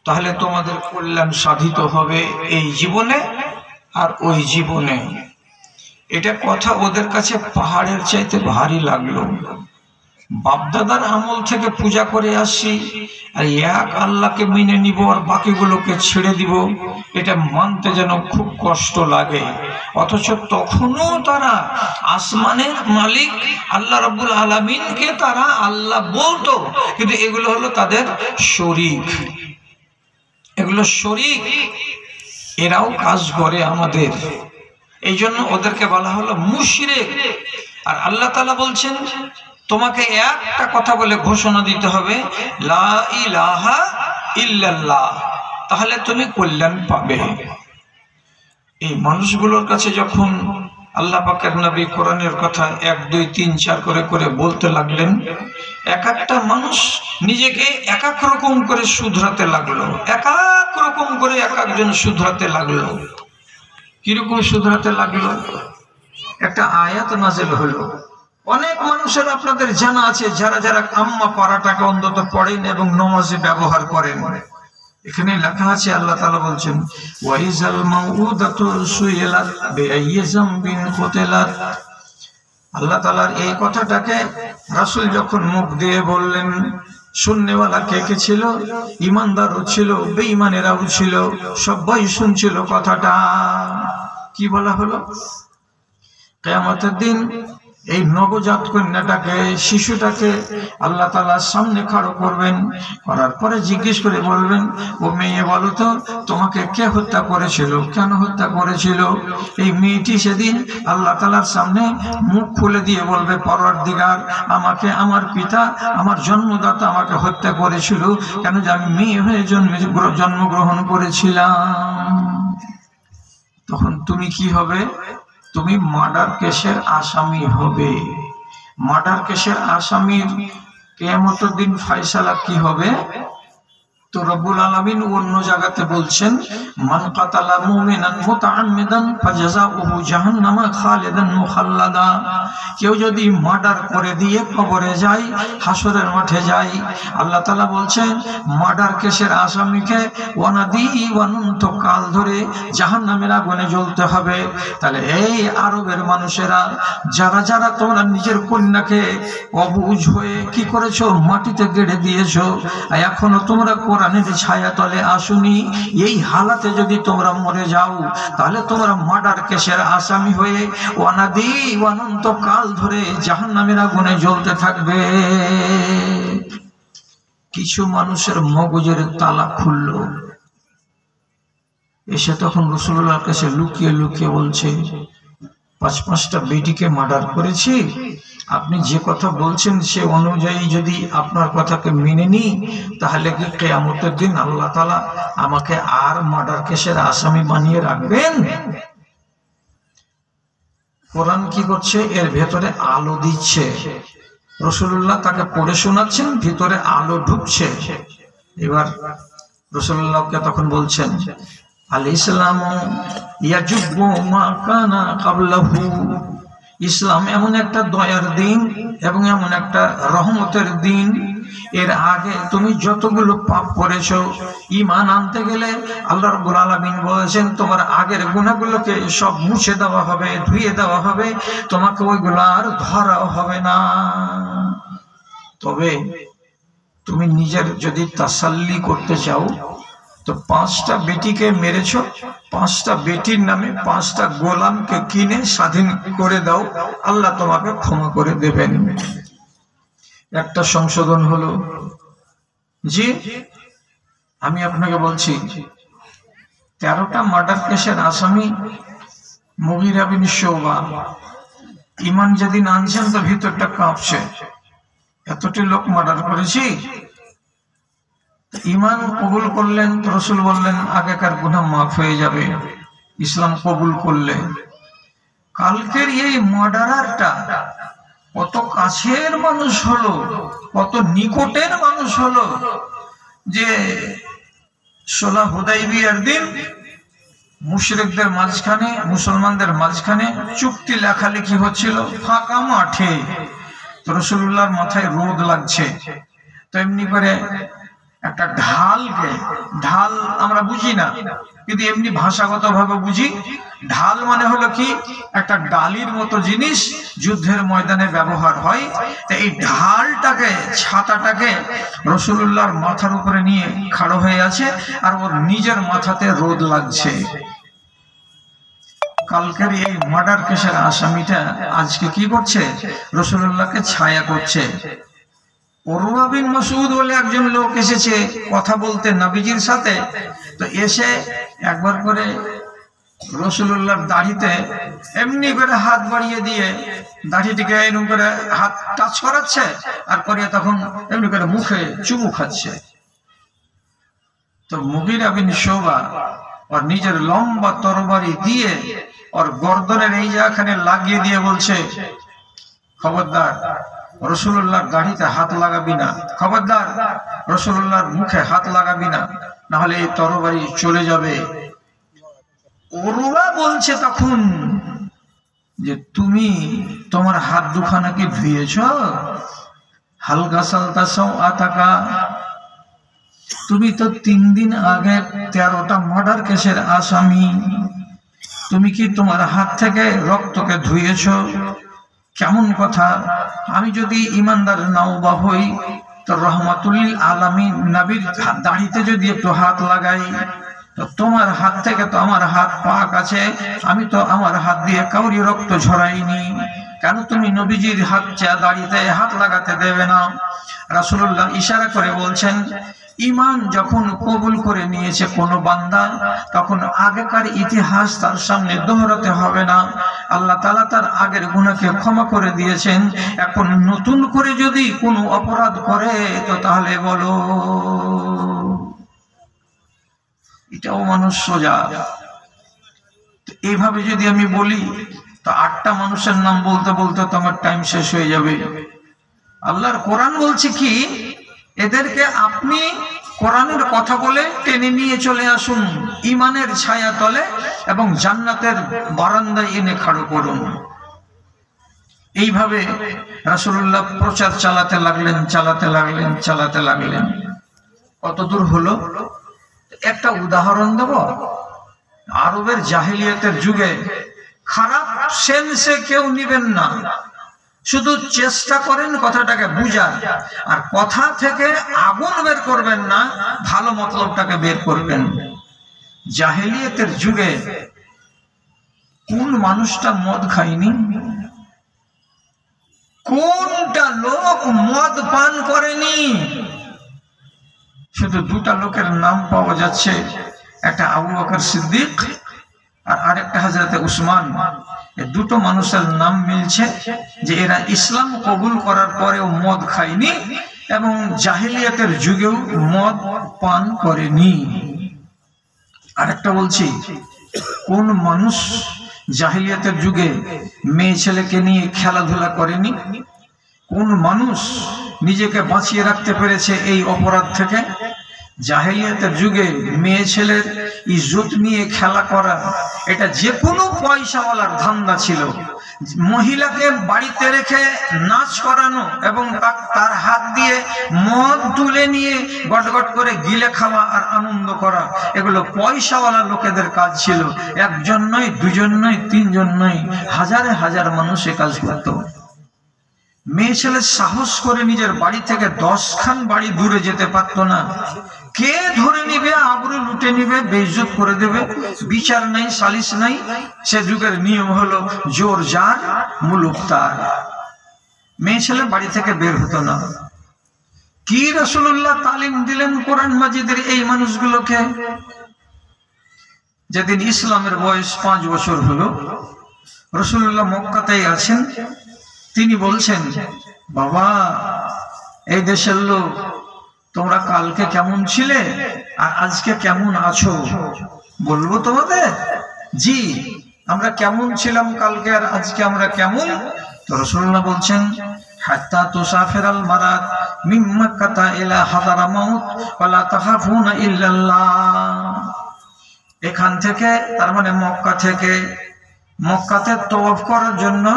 তাহলে তোমাদের কল্যাণ সাধিত হবে এই জীবনে আর ওই জীবনে। এটা কথা ওদের কাছে পাহাড়ের চাইতে ভারী লাগলো। বাপদাদার আমল থেকে পূজা করে আসছি, আর এক আল্লাহকে মেনে নিব আর বাকিগুলোকে ছেড়ে দিব, এটা মানতে যেন খুব কষ্ট লাগে। অথচ তখনও তারা আসমানের মালিক আল্লাহ রাব্বুল আলামিনকে তারা আল্লাহ বলতো, কিন্তু এগুলো হলো তাদের শরীক, এগুলো শরীক, এরাও কাজ করে আমাদের। এই জন্য ওদেরকে বলা হলো মুশরিক। আর আল্লাহ তাআলা বলছেন তোমাকে একটা কথা বলে ঘোষণা দিতে হবে, লা ইলাহা ইল্লাল্লাহ, তাহলে তুমি কল্যাণ পাবে। এই মানুষগুলোর কাছে যখন আল্লাহ পাকের নবী কোরআনের কথা 1 2 3 4 করে করে বলতে লাগলেন, এক একটা মানুষ নিজেকে এক এক রকম করে শুধরাতে লাগলো, এক এক রকম করে এক একজন শুধরাতে লাগলো। কিরকম শুধরাতে লাগলো? একটা আয়াত নাযিল হলো। অনেক মানুষের আপনাদের জানা আছে যারা যারা আম্মা পারাটাকে অন্তত পড়েন এবং নামাজে ব্যবহার করেন। এখানে লেখা আছে, আল্লাহ তাআলা বলছেন ওয়াইজাল মাউউদাতু সুইলাত বিআইয়ি যামবিন কুতিলাত। আল্লাহ তাআলার এই কথাটাকে রাসূল যখন মুখ দিয়ে বললেন, শুননেওয়ালা কে কে ছিল? ঈমানদারও ছিল, বেঈমানেরাও ছিল, সবাই শুনছিল কথাটা। কি বলা হলো? কিয়ামতের দিন এই নবজাত কন্যাটাকে, শিশুটাকে আল্লাহ তাআলার সামনে খাড়ো করবেন, করার পরে জিজ্ঞেস করে বলবেন, ও মেয়ে বলো তো তোমাকে কে হত্যা করেছিল, কেন হত্যা করেছিল? এই মেয়েটি সেদিন আল্লাহ তাআলার সামনে মুখ খুলে দিয়ে বলবে, পরওয়ারদিগার, আমাকে আমার পিতা, আমার জন্মদাতা আমাকে হত্যা করেছিল, কেন যে আমি মেয়ে হয়ে জন্মগ্রহণ করেছিলাম। তখন তুমি কি হবে? তুমি মার্ডার কেসের আসামি হবে। মার্ডার কেসের আসামির কিয়ামতের দিন ফয়সালা কি হবে? তো রব্বুল আলামিন অন্য জায়গাতে বলছেন, মান কাতালা মুমিনান মুতাআম্মিদান ফাজাযাউহু জাহান্নামা খালিদান মুখাল্লাদা। কেউ যদি মার্ডার করে দিয়ে কবরে যায়, হাসরের মাঠে যায়, আল্লাহ তাআলা বলছেন মার্ডার কেসের আসামিকে ওয়ানাদি অনন্ত কাল ধরে জাহান্নামের আগুনে জ্বলতে হবে। তাহলে এই আরবের মানুষেরা যারা যারা তোমরা নিজের কন্যাকে অবুঝ হয়ে কি করেছো? মাটিতে গেড়ে দিয়েছো। এখনো তোমরা কোরআনের ছায়া তলে আসুনি। এই হালাতে যদি তোমরা মরে যাও, তাহলে তোমরা মার্ডার কেসের আসামি হয়ে অনাদি অনন্ত কাল ধরে জাহান্নামের আগুনে জ্বলতে থাকবে। কিছু মানুষের মগজের তালা খুলল, এসে তখন রাসূলুল্লাহর কাছে লুকিয়ে লুকিয়ে বলছে, 5-5টা বেটিকে মার্ডার করেছি, আপনি যে কথা বলছেন সে অনুযায়ী যদি আপনার কথাকে মেনে নিই, তাহলে কি কিয়ামতের দিন আল্লাহ তাআলা আমাকে আর মার্ডার কেসের আসামি বানিয়ে রাখবেন? কোরআন কি করছে? এর ভেতরে আলো দিচ্ছে। রাসূলুল্লাহ তাকে পড়ে শোনাচ্ছেন, ভিতরে আলো ঢুকছে। এবার রাসূলুল্লাহকে তখন বলছেন, আল ইসলামু ইয়াজুবু মা কানা ক্বাবলাহু। ইসলাম এমন একটা দয়ার দিন এবং এমন একটা রহমতের দিন, এর আগে তুমি যতগুলো পাপ করেছো, ঈমান আনতে গেলে আল্লাহ রাব্বুল আলামিন বলেছেন তোমার আগের গুনাহগুলোকে সব মুছে দেওয়া হবে, ধুয়ে দেওয়া হবে, তোমাকে ওইগুলো আর ধরাও হবে না। তবে তুমি নিজের যদি তাসাল্লি করতে চাও, তো 5টা বেটিকে মেরেছো, 5টা বেটির নামে 5টা গোলামকে কিনে স্বাধীন করে দাও, আল্লাহ তোমাকে ক্ষমা করে দেবেন। একটা সংশোধন হলো। জি, আমি আপনাকে বলছি 13টা মার্ডার কেসের আসামি মুগীরা বিন শুবা ঈমান যেদিন আনছেন তো ভিতরটা কাঁপছে, এতটি লোক মার্ডার করেছি। ঈমান কবুল করলেন, রাসূল বললেন আগেকার গুনাহ মাফ হয়ে যাবে ইসলাম কবুল করলে। কালকের এই মার্ডারারটা কত কাছের মানুষ হলো, কত নিকটের মানুষ হলো, যে সুলহ হুদাইবিয়ার দিন মুশরিকদের মাঝখানে, মুসলমানদের মাঝখানে চুক্তি লেখালেখি হচ্ছিল ফাঁকা মাঠে। তো রাসূলুল্লাহর মাথায় রোদ লাগছে, তো এমনি করে একটা ঢালকে, ঢাল আমরা বুঝি না কিন্তু এমনি ভাষাগত ভাবে বুঝি। ঢাল মানে হলো কি, একটা ডালির মতো জিনিস, যুদ্ধের ময়দানে ব্যবহার হয়। তো এই ঢালটাকে, ছাতাটাকে রাসূলুল্লাহর মাথার উপরে নিয়ে খাড়া হয়ে আছে, আর ওর নিজের মাথাতে রোদ লাগছে। কালকের এই মার্ডার কেসের আসামিটা আজকে কি করছে? রাসূলুল্লাহকে ছায়া করছে। উরওয়া বিন মাসউদ বলে একজন লোক এসেছে কথা বলতে নবীজির সাথে। তো এসে একবার করে রাসূলুল্লাহর দাড়িতে এমনি করে হাত বাড়িয়ে দিয়ে দাড়িটিকে এরকম করে হাত টাচ করাচ্ছে, আর করিয়ে তখন এমনি করে মুখে চুমু খাচ্ছে। তো মুগীরা বিন শুবা ওর নিজের লম্বা তরবারি দিয়ে ওর গর্দনের এই জায়গাখানে লাগিয়ে দিয়ে বলছে, খবরদার রাসূলুল্লাহর দাড়িতে হাত লাগাবি না, খবরদার রাসূলুল্লাহর মুখে হাত লাগাবি না, না হলে এই তরবারি চলে যাবে। উরওয়া বলছে তখন যে তুমি তোমার হাত দুখানা কি ধুয়েছ? হালকা সালতা সাও আতাকা, তুমি তো 3 দিন আগে 13টা মার্ডার কেসের আসামি, তুমি কি তোমার হাত থেকে রক্তকে ধুয়েছ? কেমন কথা! আমি যদি ইমানদার নাও বা হই, তো রহমাতুল আলামিন নবীর দাড়িতে যদি একটু হাত লাগাই, তো তোমার হাত থেকে তো আমার হাত পাক আছে, আমি তো আমার হাত দিয়ে কাউরি রক্ত ঝরাইনি, কেন তুমি নবীজির হাত দাড়িতে হাত লাগাতে দেবে না? রাসূলুল্লাহ ইশারা করে বলছেন, ঈমান যখন কবুল করে নিয়েছে কোনো বান্দা, তখন আগেকার ইতিহাস তার সামনে দোহরাতে হবে না। আল্লাহ তাআলা তার আগের গুনাহকে ক্ষমা করে দিয়েছেন। এখন নতুন করে যদি কোনো অপরাধ করে, তো তাহলে বলো, এটাও মানুষ সোজা। এইভাবে যদি আমি বলি, তো 8টা মানুষের নাম বলতে বলতে তোমার টাইম শেষ হয়ে যাবে। আল্লাহর কোরআন বলছে কি, এদেরকে আপনি কোরআনের কথা বলে টেনে নিয়ে চলে আসুন ঈমানের ছায়া তলে এবং জান্নাতের বারান্দায় এনে খাড়ো করুন। এইভাবে রাসূলুল্লাহ প্রচার চালাতে লাগলেন। কতদূর হলো? একটা উদাহরণ দেব। আরবের জাহিলিয়াতের যুগে খারাপ সেন্সে কেউ নিবেন না, শুধু চেষ্টা করেন কথাটাকে বুঝার, আর কথা থেকে আগুন বের করবেন না, ভালো মতলবটাকে বের করবেন। জাহেলিয়াতের যুগে কোন মানুষটা মদ খায়নি? কোনটা লোক মদ পান করেনি? শুধু 2টা লোকের নাম পাওয়া যাচ্ছে, একটা আবু বকর সিদ্দিক আর আরেকটা হযরত উসমান। এই 2টো মানুষের নাম মিলছে যে এরা ইসলাম কবুল করার পরেও মদ খায়নি এবং জাহেলিয়াতের যুগেও মদ পান করেনি। আরেকটা বলছি, কোন মানুষ জাহেলিয়াতের যুগে মেয়ে ছেলেকে নিয়ে খেলাধুলা করেনি? কোন মানুষ নিজেকে বাঁচিয়ে রাখতে পেরেছে এই অপরাধ থেকে? জাহেলিয়াতের যুগে মেয়ে ছেলের ইজ্জত নিয়ে খেলা করা, এটা যে কোনো পয়সাওয়ালার ধান্দা ছিল। মহিলাকে বাড়িতে রেখে নাচ করানো এবং তার হাত দিয়ে মদ তুলে নিয়ে গটগট করে গিলে খাওয়া আর আনন্দ করা, এগুলো পয়সাওয়ালা লোকেদের কাজ ছিল। একজন নয়, 2জন নয়, 3জন নয়, হাজারে হাজার মানুষ এ কাজ করত। মেয়ে ছেলে সাহস করে নিজের বাড়ি থেকে 10খান বাড়ি দূরে যেতে পারতো না। কে ধরে নিবে, আবরু লুটে নিবে, বেইজ্জত করে দেবে, বিচার নাই, সালিশ নাই। সে যুগের নিয়ম হলো জোর যার মুলুক তার। মেয়ে ছেলে বাড়ি থেকে বের হতো না। কি রাসূলুল্লাহ তালিম দিলেন কোরআন মাজিদের এই মানুষগুলোকে? যেদিন ইসলামের বয়স 5 বছর হলো, রাসূলুল্লাহ মক্কাতেই আছেন। তিনি বলছেন, বাবা, এই দেশের লোক, তোমরা কালকে কেমন ছিলে আর আজকে কেমন আছো বলবো তোমাদের? জি, আমরা কেমন ছিলাম কালকে আর আজকে আমরা কেমন? তো রাসূলুল্লাহ বলছেন, হাত্তা তুসাফিরাল মারাত মিন মাক্কাতা ইলা হাদারামাউত ওয়ালা তাখাফুনা ইল্লাল্লাহ। এখান থেকে, তার মানে মক্কা থেকে, মক্কাতে তওয়াফ করার জন্য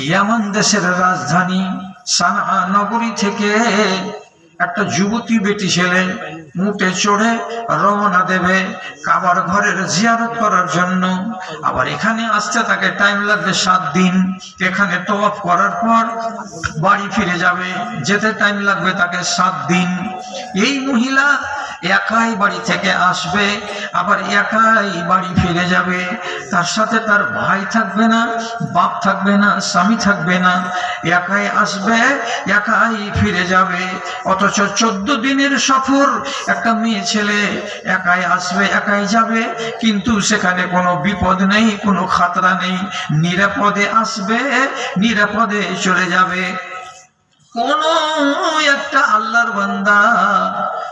ইয়ামান দেশের রাজধানী সানআ নগরী থেকে একটা যুবতী বেটি ছেলে উটে চড়ে রওনা দেবে কাবার ঘরের জিয়ারত করার জন্য। আবার এখানে আসতে তাকে টাইম লাগবে 7 দিন। এখানে তওয়াফ করার পর বাড়ি ফিরে যাবে, যেতে টাইম লাগবে তাকে 7 দিন। এই মহিলা একাই বাড়ি থেকে আসবে, আবার একাই বাড়ি ফিরে যাবে। তার সাথে তার ভাই থাকবে না, বাপ থাকবে না, স্বামী থাকবে না। একাই আসবে, একাই ফিরে যাবে। অথচ 14 দিনের সফর একটা মেয়ে ছেলে একাই আসবে, একাই যাবে, কিন্তু সেখানে কোনো বিপদ নেই, কোনো খাতরা নেই। নিরাপদে আসবে, নিরাপদে চলে যাবে। কোন একটা আল্লাহর বান্দা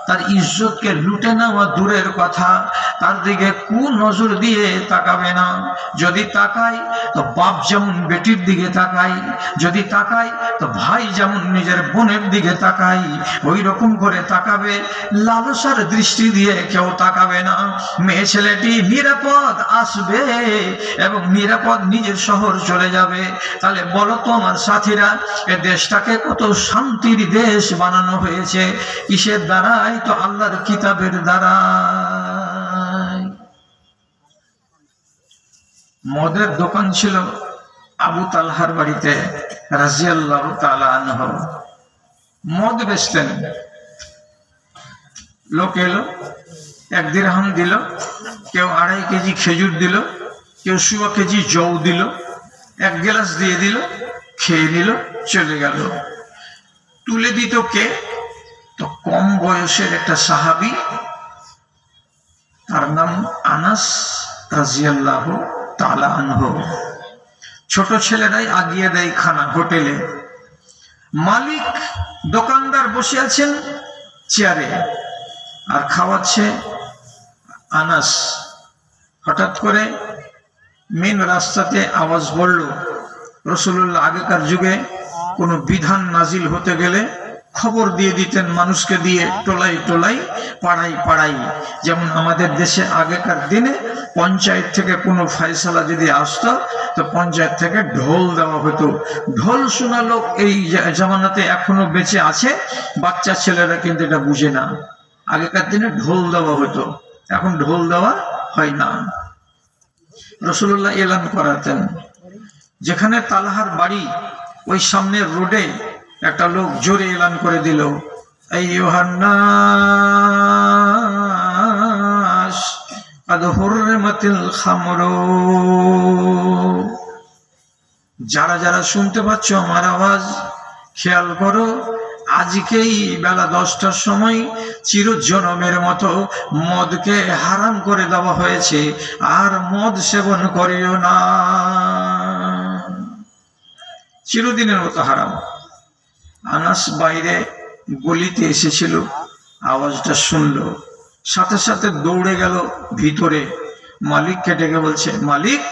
তার ইজ্জতকে লুটে নেওয়া দূরের কথা, তার দিকে কুনজর দিয়ে তাকাবে না। যদি তাকাই তো বাপ যেমন বেটির দিকে তাকাই, যদি তাকাই তো ভাই যেমন নিজের বোনের দিকে তাকাই, ওই রকম করে তাকাবে। লালসার দৃষ্টি দিয়ে কেউ তাকাবে না। মেয়ে ছেলেটি নিরাপদ আসবে এবং নিরাপদ নিজের শহর চলে যাবে। তাহলে বলো তো আমার সাথীরা, এ দেশটাকে কত শান্তির দেশ বানানো হয়েছে কিসের দ্বারাই? তো আল্লাহর কিতাবের দ্বারা। মদের দোকান ছিল আবু তালহার বাড়িতে রাদিয়াল্লাহু তাআলা আনহু। মদ বেচতেন। লোক এলো, 1 দিরহাম দিল, কেউ 2.5 কেজি খেজুর দিল, কেউ 1.25 কেজি জৌ দিল, 1 গ্লাস দিয়ে দিল, খেয়ে নিল, চলে গেল। তুলে দিত কে? তো কম বয়সের একটা সাহাবী, তার নাম আনাস রাদিয়াল্লাহু তাআলা আনহু। ছোট ছেলেরাই আগিয়ে দেয় খানা হোটেলে। মালিক দোকানদার বসে আছেন চেয়ারে আর খাওয়াচ্ছে আনাস। হঠাৎ করে মেন রাস্তাতে আওয়াজ বলল। রাসূলুল্লাহ আগেকার যুগে কোনো বিধান নাজিল হতে গেলে খবর দিয়ে দিতেন মানুষকে দিয়ে, টোলাই টোলাই, পাড়াই পাড়াই। যেমন আমাদের দেশে আগেকার দিনে পঞ্চায়েত থেকে কোনো ফয়সালা যদি আসতো তো পঞ্চায়েত থেকে ঢোল দেওয়া হতো। ঢোল শোনা লোক এই জামানাতে এখনো বেঁচে আছে, বাচ্চা ছেলেরা কিন্তু এটা বুঝে না। আগেকার দিনে ঢোল দেওয়া হতো, এখন ঢোল দেওয়া হয় না। রাসূলুল্লাহ এলান করাতেন। যেখানে তালহার বাড়ি ওই সামনের রোডে একটা লোক জোরে এলান করে দিল, আইয়ুহান নাস قد حرمت الخمر। যারা যারা শুনতে পাচ্ছ আমার আওয়াজ, খেয়াল করো, আজকেই বেলা 10টার সময় চিরজনমের মতো মদকে হারাম করে দেওয়া হয়েছে, আর মদ সেবন করিও না। চিরদিনের মতো হারাম। আনাস বাইরে গলিতে এসেছিল, আওয়াজটা শুনলো, সাথে সাথে দৌড়ে গেল ভিতরে। মালিককে ডেকে বলছে, মালিক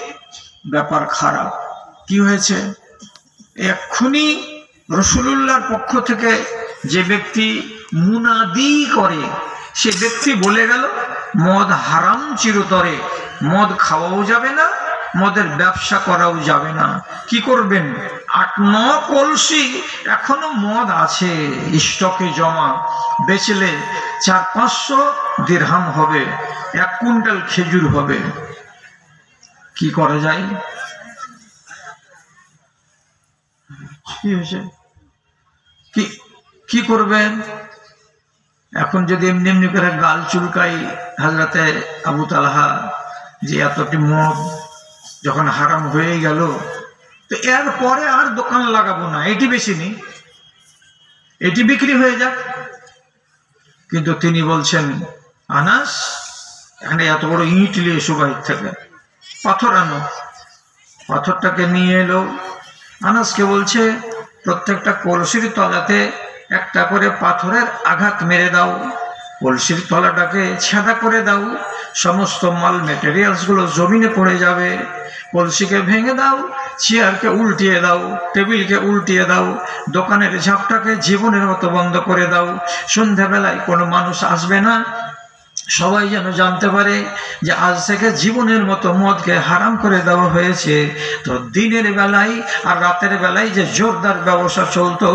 ব্যাপার খারাপ। কি হয়েছে? এক্ষুনি রাসূলুল্লাহর পক্ষ থেকে যে ব্যক্তি মুনাদি করে সে ব্যক্তি বলে গেল মদ হারাম চিরতরে, মদ খাওয়াও যাবে না, মদের ব্যবসা করাও যাবে না। কি করবেন? 8-9 কলসি এখনো মদ আছে স্টকে জমা, বেচলে 400-500 দিরহাম হবে, 1 কুইন্টাল খেজুর হবে। কি করা যায়? কি হয়েছে? কি করবেন? এখন যদি এমনি এমনি করে গাল চুলকাই হযরতে আবু তালহা যে এতটি মদ যখন হারাম হয়ে গেল, তো এর পরে আর দোকান লাগাবো না, এটি বেশি নি, এটি বিক্রি হয়ে যাক। কিন্তু তিনি বলছেন, আনাস এখানে এত বড় ইট নিয়ে এসো বাইরে থেকে, পাথর আনো। পাথরটাকে নিয়ে এলো। আনাসকে বলছে, প্রত্যেকটা কলসির তলাতে একটা করে পাথরের আঘাত মেরে দাও, কলসির তলাটাকে ছেঁদা করে দাও, সমস্ত মাল মেটেরিয়ালস গুলো জমিনে পড়ে যাবে। কলসিকে ভেঙে দাও, চেয়ারকে উল্টিয়ে দাও, টেবিলকে উল্টিয়ে দাও, দোকানের ঝাপটাকে জীবনের মতো বন্ধ করে দাও। সন্ধ্যাবেলায় কোনো মানুষ আসবে না, সবাই যেন জানতে পারে যে আজ থেকে জীবনের মতো মদকে হারাম করে দেওয়া হয়েছে। তো দিনের বেলায় আর রাতের বেলায় যে জোরদার ব্যবসা চলতো,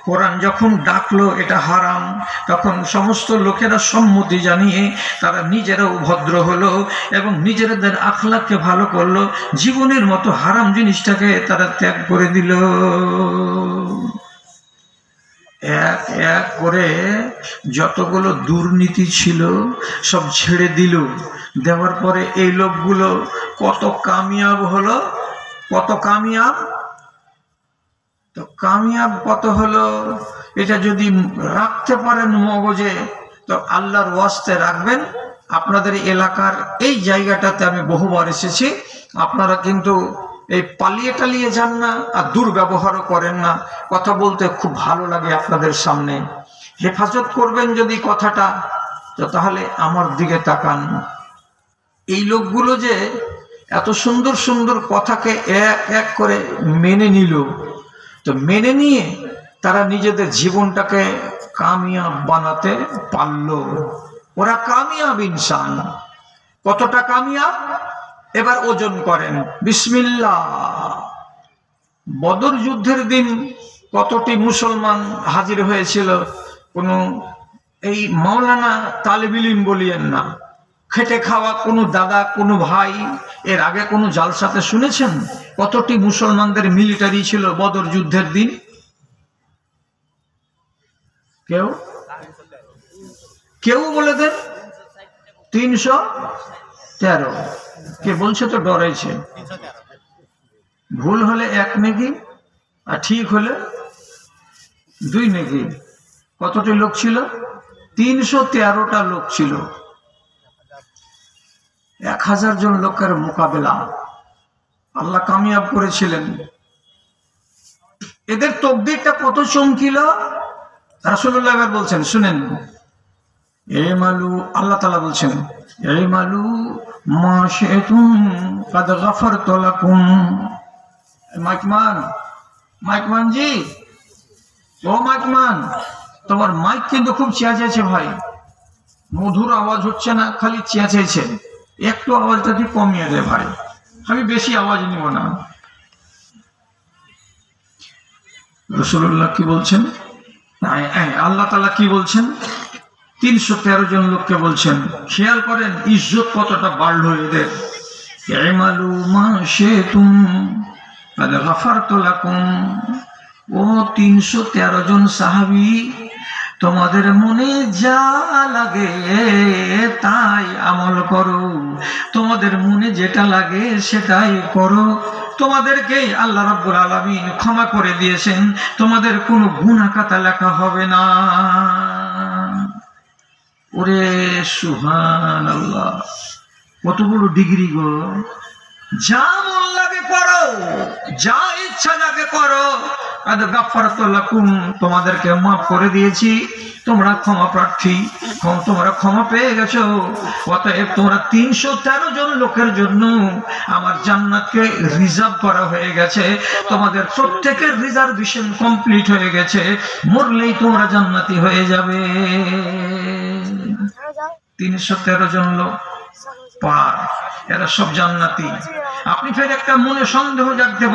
কোরআন যখন ডাকলো এটা হারাম, তখন সমস্ত লোকেরা সম্মতি জানিয়ে তারা নিজেরাও ভদ্র হলো এবং নিজেদের আখলাককে ভালো করলো, জীবনের মতো হারাম জিনিসটাকে তারা ত্যাগ করে দিল। এক এক করে যতগুলো দুর্নীতি ছিল সব ছেড়ে দিল। দেওয়ার পরে এই লোকগুলো কত কামিয়াব হলো, কত কামিয়াব। তো কামিয়াব কত হলো, এটা যদি রাখতে পারেন মগজে তো আল্লাহর ওয়াস্তে রাখবেন। আপনাদের এলাকার এই জায়গাটাতে আমি বহুবার এসেছি, আপনারা কিন্তু এই পালিয়ে টালিয়ে যান না আর দুর্ব্যবহারও করেন না। কথা বলতে খুব ভালো লাগে আপনাদের সামনে, হেফাজত করবেন যদি কথাটা, তো তাহলে আমার দিকে তাকান। এই লোকগুলো যে এত সুন্দর সুন্দর কথাকে এক এক করে মেনে নিল, তো মেনে নিয়ে তারা নিজেদের জীবনটাকে কামিয়াব বানাতে পারল। ওরা কামিয়াব ইনসান। কতটা কামিয়াব এবার ওজন করেন বিসমিল্লাহ। বদর যুদ্ধের দিন কতটি মুসলমান হাজির হয়েছিল? কোনো এই মাওলানা তালেবে ইলম বলিয়েন না, খেটে খাওয়া কোনো দাদা কোনো ভাই এর আগে কোনো জালসাতে শুনেছেন কতটি মুসলমানদের মিলিটারি ছিল বদর যুদ্ধের দিন? কেউ কেউ বলে দেন 313। কে বলছে তো ডরাইছে। ভুল হলে 1 নেকি আর ঠিক হলে 2 নেকি। কতটি লোক ছিল? 313টা লোক ছিল। 1000 জন লোকের মোকাবেলা আল্লাহ কামিয়াব করেছিলেন। এদের তকদিরটা কত চমকিল রাসূলুল্লাহ এবার বলছেন, শুনেন। মালু আল্লাহ তাআলা বলছেন, মালু মা শি'তুম কাদ গাফারতু লাকুম। মাইকমান জি, ও মাইকমান, তোমার মাইক কিন্তু খুব চেঁচাচ্ছে ভাই, মধুর আওয়াজ হচ্ছে না, খালি চেঁচাচ্ছে। একটু আওয়াজটা কি কমিয়ে দে ভাই, আমি বেশি আওয়াজ নিব না। রাসূলুল্লাহ কি বলছেন, আল্লাহ তাআলা কি বলছেন? 313 জন লোককে বলছেন। খেয়াল করেন ইজ্জত কতটা বাড়লো এদের। ইমালু মা শি'তুম কাদ গাফারতু লাকুম। ও 313 জন সাহাবী, তোমাদের মনে যা লাগে তাই আমল করো, তোমাদের মনে যেটা লাগে সেটাই করো। তোমাদেরকে আল্লাহ রাব্বুল আলামিন ক্ষমা করে দিয়েছেন, তোমাদের কোনো গুনাহ খাতা লেখা হবে না। ওরে সুবহানাল্লাহ, কত বড় ডিগ্রি গো। যা মন লাগে করো, যা ইচ্ছা লাগে করো। কাদ গাফারতু লাকুম, তোমাদেরকে মাফ করে দিয়েছি, তোমরা ক্ষমা প্রার্থী, তোমরা ক্ষমা পেয়ে গেছো। অতএব তোমরা 313 জন লোকের জন্য আমার জান্নাতকে রিজার্ভ করা হয়ে গেছে। তোমাদের প্রত্যেকের রিজার্ভেশন কমপ্লিট হয়ে গেছে, মরলেই তোমরা জান্নাতি হয়ে যাবে। 313 জন লোক পার, এরা সব জান্নাতি। আপনি ফের একটা মনে সন্দেহ জাগতে